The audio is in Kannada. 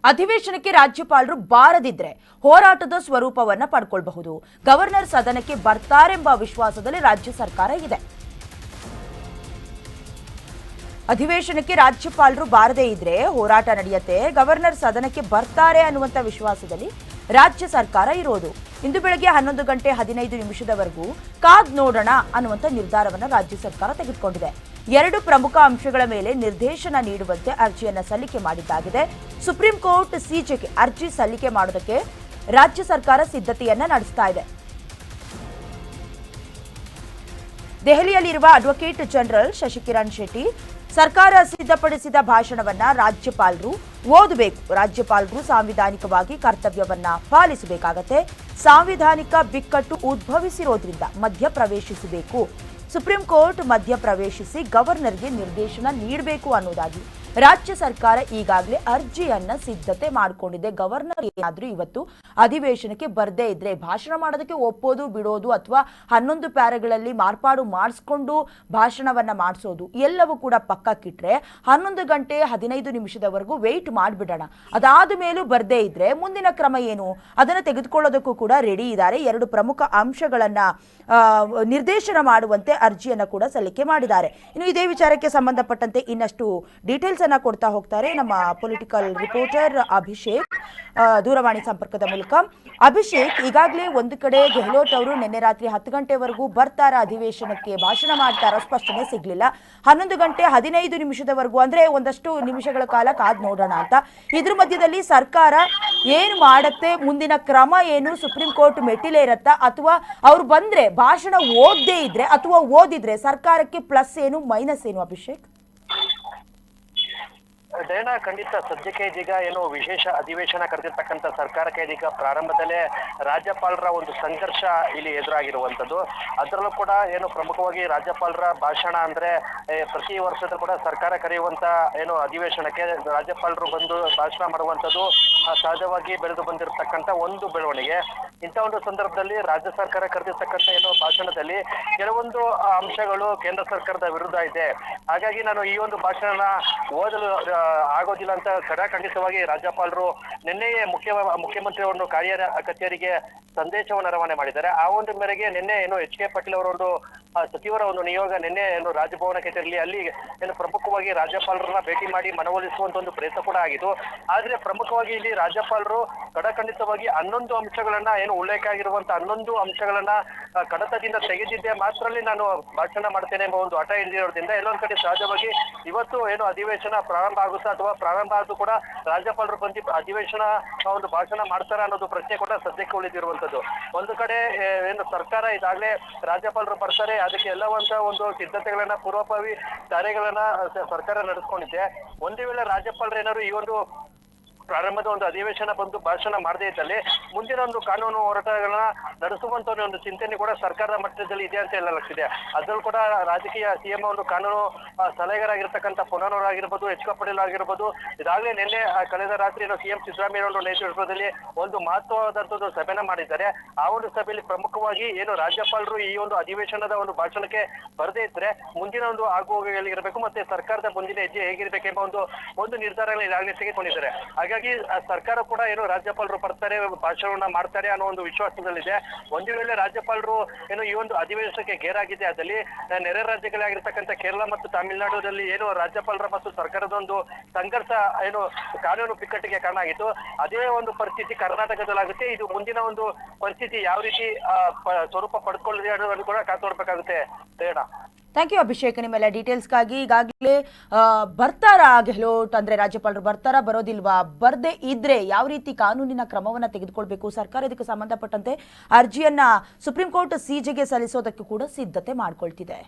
ಅಧಿವೇಶನಕ್ಕೆ ರಾಜ್ಯಪಾಲರು ಬಾರದಿದ್ರೆ ಹೋರಾಟದ ಸ್ವರೂಪವನ್ನ ಪಡ್ಕೊಳ್ಬಹುದು. ಗವರ್ನರ್ ಸದನಕ್ಕೆ ಬರ್ತಾರೆಂಬ ವಿಶ್ವಾಸದಲ್ಲಿ ರಾಜ್ಯ ಸರ್ಕಾರ ಇದೆ. ಅಧಿವೇಶನಕ್ಕೆ ರಾಜ್ಯಪಾಲರು ಬಾರದೇ ಇದ್ರೆ ಹೋರಾಟ ನಡೆಯುತ್ತೆ. ಗವರ್ನರ್ ಸದನಕ್ಕೆ ಬರ್ತಾರೆ ಅನ್ನುವಂತ ವಿಶ್ವಾಸದಲ್ಲಿ ರಾಜ್ಯ ಸರ್ಕಾರ ಇರೋದು. ಇಂದು ಬೆಳಗ್ಗೆ 11:15 ಕಾದ್ ನೋಡೋಣ ಅನ್ನುವಂತ ನಿರ್ಧಾರವನ್ನು ರಾಜ್ಯ ಸರ್ಕಾರ ತೆಗೆದುಕೊಂಡಿದೆ. 2 ಪ್ರಮುಖ ಅಂಶಗಳ ಮೇಲೆ ನಿರ್ದೇಶನ ನೀಡುವಂತೆ ಅರ್ಜಿಯನ್ನು ಸಲ್ಲಿಕೆ ಮಾಡಿದ್ದಾಗಿದೆ. ಸುಪ್ರೀಂ ಕೋರ್ಟ್ ಸಿಜೆಗೆ ಅರ್ಜಿ ಸಲ್ಲಿಕೆ ಮಾಡೋದಕ್ಕೆ ರಾಜ್ಯ ಸರ್ಕಾರ ಸಿದ್ಧತೆಯನ್ನ ನಡೆಸ್ತಾ ಇದೆ. ದೆಹಲಿಯಲ್ಲಿರುವ ಅಡ್ವೊಕೇಟ್ ಜನರಲ್ ಶಶಿಕಿರಣ್ ಶೆಟ್ಟಿ ಸರ್ಕಾರ ಸಿದ್ಧಪಡಿಸಿದ ಭಾಷಣವನ್ನ ರಾಜ್ಯಪಾಲರು ಓದಬೇಕು. ರಾಜ್ಯಪಾಲರು ಸಾಂವಿಧಾನಿಕವಾಗಿ ಕರ್ತವ್ಯವನ್ನ ಪಾಲಿಸಬೇಕಾಗತ್ತೆ. ಸಾಂವಿಧಾನಿಕ ಬಿಕ್ಕಟ್ಟು ಉದ್ಭವಿಸಿರೋದ್ರಿಂದ ಮಧ್ಯಪ್ರವೇಶಿಸಬೇಕು. ಸುಪ್ರೀಂ ಕೋರ್ಟ್ ಮಧ್ಯಪ್ರವೇಶಿಸಿ ಗವರ್ನರ್ಗೆ ನಿರ್ದೇಶನ ನೀಡಬೇಕು ಅನ್ನೋದಾಗಿ ರಾಜ್ಯ ಸರ್ಕಾರ ಈಗಾಗಲೇ ಅರ್ಜಿಯನ್ನ ಸಿದ್ಧತೆ ಮಾಡಿಕೊಂಡಿದೆ. ಗವರ್ನರ್ ಏನಾದರೂ ಇವತ್ತು ಅಧಿವೇಶನಕ್ಕೆ ಬರದೇ ಇದ್ರೆ ಭಾಷಣ ಮಾಡೋದಕ್ಕೆ ಒಪ್ಪೋದು ಬಿಡೋದು ಅಥವಾ 11 ಪ್ಯಾರಾಗಳಲ್ಲಿ ಮಾರ್ಪಾಡು ಮಾಡಿಸ್ಕೊಂಡು ಭಾಷಣವನ್ನ ಮಾಡಿಸೋದು ಎಲ್ಲವೂ ಕೂಡ ಪಕ್ಕಕ್ಕಿಟ್ರೆ 11:15 ವೆಯ್ಟ್ ಮಾಡಿಬಿಡೋಣ. ಅದಾದ ಮೇಲೂ ಬರದೇ ಇದ್ರೆ ಮುಂದಿನ ಕ್ರಮ ಏನು ಅದನ್ನು ತೆಗೆದುಕೊಳ್ಳೋದಕ್ಕೂ ಕೂಡ ರೆಡಿ ಇದ್ದಾರೆ. 2 ಪ್ರಮುಖ ಅಂಶಗಳನ್ನ ನಿರ್ದೇಶನ ಮಾಡುವಂತೆ ಅರ್ಜಿಯನ್ನು ಕೂಡ ಸಲ್ಲಿಕೆ ಮಾಡಿದ್ದಾರೆ. ಇನ್ನು ಇದೇ ವಿಚಾರಕ್ಕೆ ಸಂಬಂಧಪಟ್ಟಂತೆ ಇನ್ನಷ್ಟು ಡೀಟೇಲ್ಸ್ ಅನ್ನ ಕೊಡ್ತಾ ಹೋಗ್ತಾರೆ ನಮ್ಮ ಪೊಲಿಟಿಕಲ್ ರಿಪೋರ್ಟರ್ ಅಭಿಷೇಕ್ ದೂರವಾಣಿ ಸಂಪರ್ಕದ ಮೂಲಕ. ಅಭಿಷೇಕ್, ಈಗಾಗಲೇ ಒಂದು ಕಡೆ ಗೆಹ್ಲೋಟ್ ಅವರು ನಿನ್ನೆ ರಾತ್ರಿ 10 ಗಂಟೆವರೆಗೂ ಬರ್ತಾರ ಅಧಿವೇಶನಕ್ಕೆ ಭಾಷಣ ಮಾಡ್ತಾರ, ಸ್ಪಷ್ಟನೆ ಸಿಗ್ಲಿಲ್ಲ. 11:15 ಅಂದ್ರೆ ಒಂದಷ್ಟು ನಿಮಿಷಗಳ ಕಾಲ ಕಾದ್ ನೋಡೋಣ ಅಂತ. ಇದ್ರ ಮಧ್ಯದಲ್ಲಿ ಸರ್ಕಾರ ಏನು ಮಾಡತ್ತೆ, ಮುಂದಿನ ಕ್ರಮ ಏನು, ಸುಪ್ರೀಂ ಕೋರ್ಟ್ ಮೆಟ್ಟಿಲೇ ಇರತ್ತಾ ಅಥವಾ ಅವ್ರು ಬಂದ್ರೆ ಭಾಷಣ ಓದದೇ ಇದ್ರೆ ಅಥವಾ ಓದಿದ್ರೆ ಸರ್ಕಾರಕ್ಕೆ ಪ್ಲಸ್ ಏನು ಮೈನಸ್ ಏನು? ಅಭಿಷೇಕ್, ಡೇನಾ, ಖಂಡಿತ ಸದ್ಯಕ್ಕೆ ಇದೀಗ ಏನು ವಿಶೇಷ ಅಧಿವೇಶನ ಕರೆದಿರ್ತಕ್ಕಂಥ ಸರ್ಕಾರಕ್ಕೆ ಇದೀಗ ಪ್ರಾರಂಭದಲ್ಲೇ ರಾಜ್ಯಪಾಲರ ಒಂದು ಸಂಘರ್ಷ ಇಲ್ಲಿ ಎದುರಾಗಿರುವಂಥದ್ದು. ಅದರಲ್ಲೂ ಕೂಡ ಏನು ಪ್ರಮುಖವಾಗಿ ರಾಜ್ಯಪಾಲರ ಭಾಷಣ ಅಂದ್ರೆ ಪ್ರತಿ ವರ್ಷದ ಕೂಡ ಸರ್ಕಾರ ಕರೆಯುವಂತ ಏನು ಅಧಿವೇಶನಕ್ಕೆ ರಾಜ್ಯಪಾಲರು ಬಂದು ಭಾಷಣ ಮಾಡುವಂಥದ್ದು ಸಹಜವಾಗಿ ಬೆಳೆದು ಬಂದಿರತಕ್ಕಂಥ ಒಂದು ಬೆಳವಣಿಗೆ. ಇಂಥ ಒಂದು ಸಂದರ್ಭದಲ್ಲಿ ರಾಜ್ಯ ಸರ್ಕಾರ ಕರೆದಿರ್ತಕ್ಕಂಥ ಏನು ಭಾಷಣದಲ್ಲಿ ಕೆಲವೊಂದು ಅಂಶಗಳು ಕೇಂದ್ರ ಸರ್ಕಾರದ ವಿರುದ್ಧ ಇದೆ. ಹಾಗಾಗಿ ನಾನು ಈ ಒಂದು ಭಾಷಣ ಓದಲು ಆಗೋದಿಲ್ಲ ಅಂತ ಖಂಡಿತವಾಗಿ ರಾಜ್ಯಪಾಲರು ನಿನ್ನೆಯೇ ಮುಖ್ಯಮಂತ್ರಿ ಒಂದು ಕಚೇರಿಗೆ ಸಂದೇಶವನ್ನು ರವಾನೆ ಮಾಡಿದ್ದಾರೆ. ಆ ಒಂದು ಮೇರೆಗೆ ನಿನ್ನೆ ಏನು HK ಪಾಟೀಲ್ ಅವರ ಒಂದು ಸಚಿವರ ಒಂದು ನಿಯೋಗ ನಿನ್ನೆ ಏನು ರಾಜಭವನಕ್ಕೆ ತೆರಳಿ ಅಲ್ಲಿ ಏನು ಪ್ರಮುಖವಾಗಿ ರಾಜ್ಯಪಾಲರನ್ನ ಭೇಟಿ ಮಾಡಿ ಮನವೊಲಿಸುವಂತ ಒಂದು ಪ್ರಯತ್ನ ಕೂಡ ಆಗಿತ್ತು. ಆದ್ರೆ ಪ್ರಮುಖವಾಗಿ ಇಲ್ಲಿ ರಾಜ್ಯಪಾಲರು ಖಂಡಿತವಾಗಿ 11 ಅಂಶಗಳನ್ನ ಏನು ಉಲ್ಲೇಖ ಆಗಿರುವಂತ 11 ಅಂಶಗಳನ್ನ ಕಡತದಿಂದ ತೆಗೆದಿದ್ದೆ ಮಾತ್ರದಲ್ಲಿ ನಾನು ಭಾಷಣ ಮಾಡ್ತೇನೆ ಎಂಬ ಒಂದು ಹಠ ಹಿಡಿದಿರೋದ್ರಿಂದ ಎಲ್ಲೊಂದ್ ಕಡೆ ಸಹಜವಾಗಿ ಇವತ್ತು ಏನು ಅಧಿವೇಶನ ಪ್ರಾರಂಭ ಆಗುತ್ತಾ ಅಥವಾ ಪ್ರಾರಂಭ ಆದ್ರೂ ಕೂಡ ರಾಜ್ಯಪಾಲರು ಬಂದು ಅಧಿವೇಶನ ಒಂದು ಭಾಷಣ ಮಾಡ್ತಾರ ಅನ್ನೋದು ಪ್ರಶ್ನೆ ಕೂಡ ಸದ್ಯಕ್ಕೆ ಉಳಿದಿರುವಂತದ್ದು. ಒಂದು ಕಡೆ ಏನು ಸರ್ಕಾರ ಇದಾಗಲೇ ರಾಜ್ಯಪಾಲರು ಬರ್ತಾರೆ, ಅದಕ್ಕೆ ಎಲ್ಲವಂತ ಒಂದು ಸಿದ್ಧತೆಗಳನ್ನ ಪೂರ್ವಭಾವಿ ಕಾರ್ಯಗಳನ್ನ ಸರ್ಕಾರ ನಡೆಸ್ಕೊಂಡಿದೆ. ಒಂದು ವೇಳೆ ರಾಜ್ಯಪಾಲರು ಏನಾದ್ರು ಈ ಒಂದು ಪ್ರಾರಂಭದ ಒಂದು ಅಧಿವೇಶನ ಬಂದು ಭಾಷಣ ಮಾಡದೇ ಇದ್ದಲ್ಲಿ ಮುಂದಿನ ಒಂದು ಕಾನೂನು ಹೋರಾಟಗಳನ್ನ ನಡೆಸುವಂತ ಒಂದು ಚಿಂತನೆ ಕೂಡ ಸರ್ಕಾರದ ಮಟ್ಟದಲ್ಲಿ ಇದೆ ಅಂತ ಹೇಳಲಾಗ್ತಿದೆ. ಅದರಲ್ಲೂ ಕೂಡ ರಾಜಕೀಯ CM ಒಂದು ಕಾನೂನು ಸಲಹೆಗಾರಾಗಿರ್ತಕ್ಕಂಥ ಪುನರ್ ಆಗಿರ್ಬೋದು, HK ಪಾಟೀಲ್ ಆಗಿರ್ಬೋದು, ಇದಾಗಲೇ ನಿನ್ನೆ ಕಳೆದ ರಾತ್ರಿ CM ಸಿದ್ದರಾಮಯ್ಯ ಒಂದು ನೇತೃತ್ವದಲ್ಲಿ ಒಂದು ಮಹತ್ವದಂತ ಸಭೆನ ಮಾಡಿದ್ದಾರೆ. ಆ ಒಂದು ಸಭೆಯಲ್ಲಿ ಪ್ರಮುಖವಾಗಿ ಏನು ರಾಜ್ಯಪಾಲರು ಈ ಒಂದು ಅಧಿವೇಶನದ ಒಂದು ಭಾಷಣಕ್ಕೆ ಬರದೇ ಇದ್ರೆ ಮುಂದಿನ ಒಂದು ಆಗುಹೋಗುಗಳಿರಬೇಕು ಮತ್ತೆ ಸರ್ಕಾರದ ಮುಂದಿನ ಹೆಜ್ಜೆ ಹೇಗಿರ್ಬೇಕೆಂಬ ಒಂದು ನಿರ್ಧಾರಗಳನ್ನ ಈಗಾಗಲೇ ತೆಗೆದುಕೊಂಡಿದ್ದಾರೆ. ಹಾಗಾಗಿ ಸರ್ಕಾರ ಕೂಡ ಏನು ರಾಜ್ಯಪಾಲರು ಬರ್ತಾರೆ ಭಾಷಣವನ್ನ ಮಾಡ್ತಾರೆ ಅನ್ನೋ ಒಂದು ವಿಶ್ವಾಸದಲ್ಲಿದೆ. ಒಂದು ವೇಳೆ ರಾಜ್ಯಪಾಲರು ಏನು ಈ ಒಂದು ಅಧಿವೇಶನಕ್ಕೆ ಗೇರಾಗಿದೆ ಅದಲ್ಲಿ ನೆರೆ ರಾಜ್ಯಗಳಾಗಿರ್ತಕ್ಕಂಥ ಕೇರಳ ಮತ್ತು ತಮಿಳುನಾಡುದಲ್ಲಿ ಏನು ರಾಜ್ಯಪಾಲರ ಮತ್ತು ಸರ್ಕಾರದ ಒಂದು ಸಂಘರ್ಷ ಏನು ಕಾನೂನು ಬಿಕ್ಕಟ್ಟಿಗೆ ಕಾರಣ ಆಗಿತ್ತು, ಅದೇ ಒಂದು ಪರಿಸ್ಥಿತಿ ಕರ್ನಾಟಕದಲ್ಲಾಗುತ್ತೆ. ಇದು ಮುಂದಿನ ಒಂದು ಪರಿಸ್ಥಿತಿ ಯಾವ ರೀತಿ ಸ್ವರೂಪ ಪಡೆದುಕೊಳ್ಳಿದೆ ಅನ್ನೋದನ್ನು ಕೂಡ ಕಾತೋಡ್ಬೇಕಾಗುತ್ತೆ. ಥ್ಯಾಂಕ್ ಯು ಅಭಿಷೇಕ್, ನಿಮ್ಮೆಲ್ಲ ಡೀಟೇಲ್ಸ್ಗಾಗಿ. ಈಗಾಗಲೇ ಬರ್ತಾರಾ ಗೆಹ್ಲೋಟ್ ಅಂದ್ರೆ ರಾಜ್ಯಪಾಲರು ಬರ್ತಾರಾ ಬರೋದಿಲ್ವಾ, ಬರ್ದೇ ಇದ್ರೆ ಯಾವ ರೀತಿ ಕಾನೂನಿನ ಕ್ರಮವನ್ನ ತೆಗೆದುಕೊಳ್ಬೇಕು ಸರ್ಕಾರ, ಇದಕ್ಕೆ ಸಂಬಂಧಪಟ್ಟಂತೆ ಅರ್ಜಿಯನ್ನ ಸುಪ್ರೀಂ ಕೋರ್ಟ್ CJಗೆ ಸಲ್ಲಿಸೋದಕ್ಕೂ ಕೂಡ ಸಿದ್ಧತೆ ಮಾಡ್ಕೊಳ್ತಿದೆ.